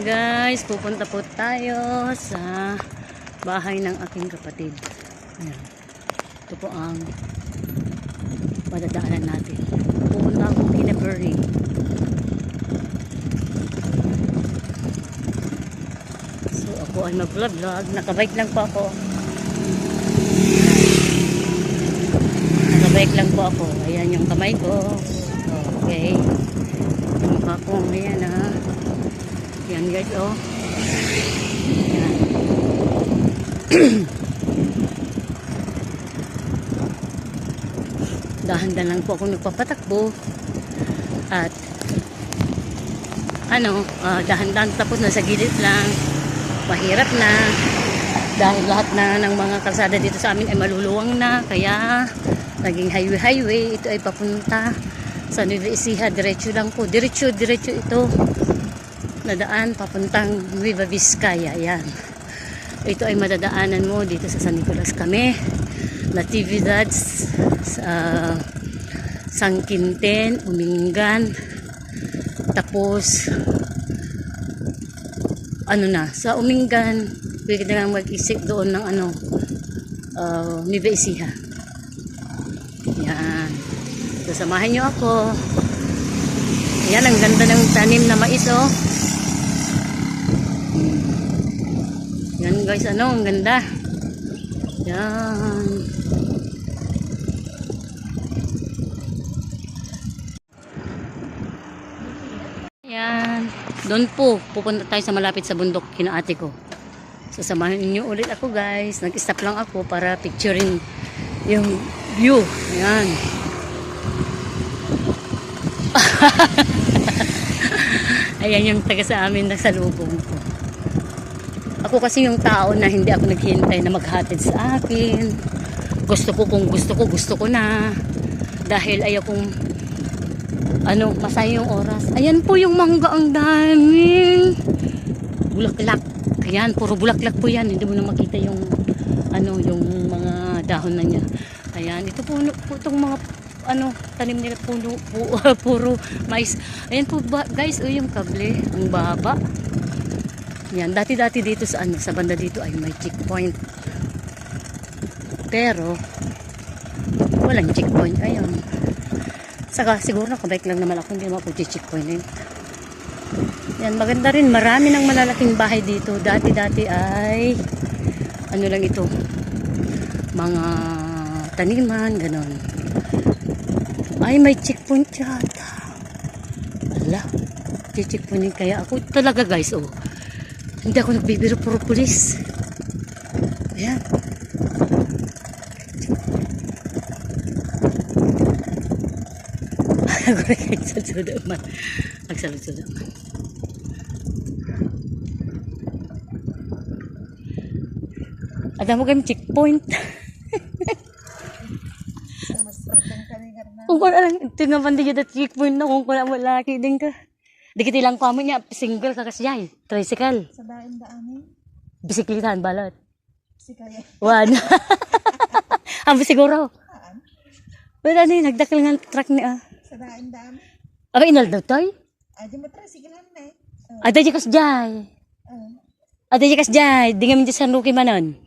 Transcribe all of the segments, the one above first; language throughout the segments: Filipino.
guys, pupunta po tayo sa bahay ng aking kapatid. Ayan. Ito po ang madadaanan natin. Pupunta ako kina Bernie. So ako ay mag-vlog. Nakabike lang po ako. Nakabike lang po ako. Ayan yung kamay ko. Okay. Yung mukha ko. Ayan ha. Yan guys, oh. Yan. Dahan-dahan lang po ako nagpapatakbo. At dahan-dahan tapos na sa gilid lang. Mahirap na. Dahil lahat na ng mga kalsada dito sa amin ay maluluwang na. Kaya naging highway. Ito ay papunta sa Nueva Ecija. Diretso lang po. Diretso ito. Nadaan papuntang Nueva Vizcaya. Ayan. Ito ay madadaanan mo dito sa San Nicolas kami. Natividad sa San Quintin, Umingan. Tapos sa Umingan pwede na mag-isip doon ng Nueva Ecija. Ayan. So samahan nyo ako. Ayan, ang ganda ng tanim na mais, oh. Yan guys, ang ganda. Yan. Yan. Doon po, pupunta tayo sa malapit sa bundok kina ate ko. Sasamahan niyo ulit ako guys. Nag-stop lang ako para picturein yung view. Yan. Ayan yung taga sa amin na salubong ko. Ako kasi yung tao na hindi ako naghihintay na maghatid sa akin. Gusto ko na. Dahil ayaw kong masaya yung oras. Ayan po yung mangga, ang daming bulaklak. Ayan, puro bulaklak po yan. Hindi mo na makita yung yung mga dahon na niya. Ayan, ito po itong mga tanim nila puro mais. Ayan po guys, yung kable, ang baba. Yan, dati dito sa banda dito ay may checkpoint. Pero walang checkpoint. Ayun. Saka siguro nakabike lang naman ako, hindi naman ako checkpoint. Yan, maganda rin. Marami ng malalaking bahay dito. Dati ay lang ito. Mga taniman, ganon. Ay, may checkpoint yata. Ala, checkpoint kaya ako talaga guys, oh. Hindi ako nagbibiro, puro pulis. Ayan. Nagsalud-sud naman. Ada mo kami checkpoint. Kung ko lang, tingnan din yung checkpoint na kung wala mo laki din ka. Dikit ilang pa mo niya, single ka kasi ay, tricycle. Sa daan-daan Bisiklitahan, balot. Bisikaya. One. Ang siguro. Wala nagdakil nga truck niya. Sa daan-daan. Aba, inal daw tayo? Di mo tricyclean na Ada di kas jay. Ada di kas jay. Di nga minti sa nuki manon.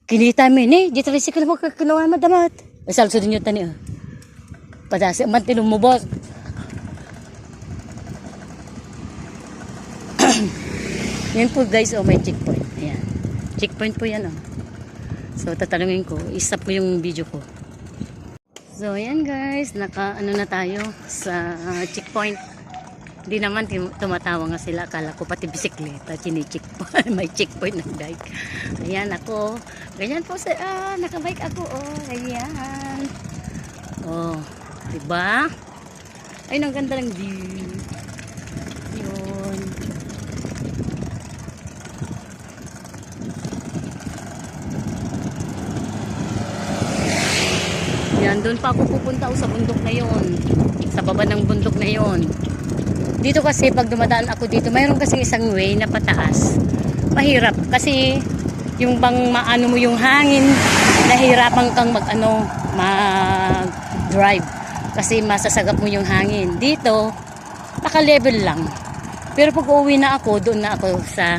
Kinita mo di tricycle mo kinuha madamat. Asal sa dinyo tani Padasi, man tinumubot. Yan po guys, may checkpoint. Ayan. Checkpoint po yan, So tatanungin ko, i-stop ko yung video ko. So ayan guys, na tayo sa checkpoint. Hindi naman tumatawa nga sila, akala ko pati bisikleta chini-checkpoint. May checkpoint ng bike. Ayan ako. Ganyan po nakabike ako, ayan. Diba? Ay, ang ganda ng view. Yun. Yan, doon pa ako pupunta sa bundok na yon. Sa baba ng bundok na yon. Dito kasi pag dumadaan ako dito, mayroon kasing isang way na pataas. Mahirap kasi yung bang maano mo yung hangin, nahirapan kang mag-drive kasi masasagap mo yung hangin. Dito, naka-level lang. Pero pag uuwi na ako, doon na ako sa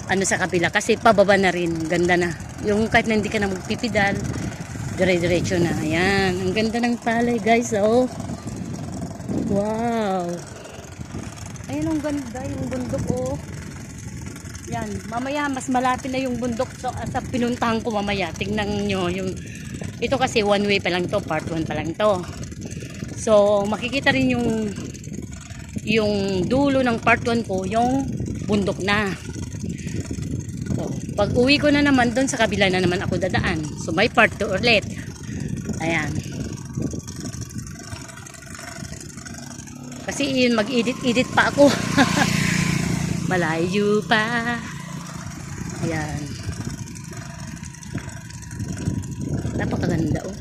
sa kabila kasi pababa na rin. Ganda na. Yung kahit na hindi ka na magpipidal, dire-diretso na. Ayan. Ang ganda ng palay, guys. Oh. Wow. Ayan ang ganda yung bundok, oh. Yan. Mamaya, mas malapit na yung bundok sa pinuntahan ko mamaya. Tingnan nyo yung... Ito kasi one way pa lang to. Part 1 pa lang to. So, makikita rin yung dulo ng part 1 ko, yung bundok na. So, pag uwi ko na naman, doon sa kabila na naman ako dadaan. So, may part 2 ulit. Ayan. Kasi yun, mag-edit pa ako. Malayo pa. Ayan. Napakaganda, oh.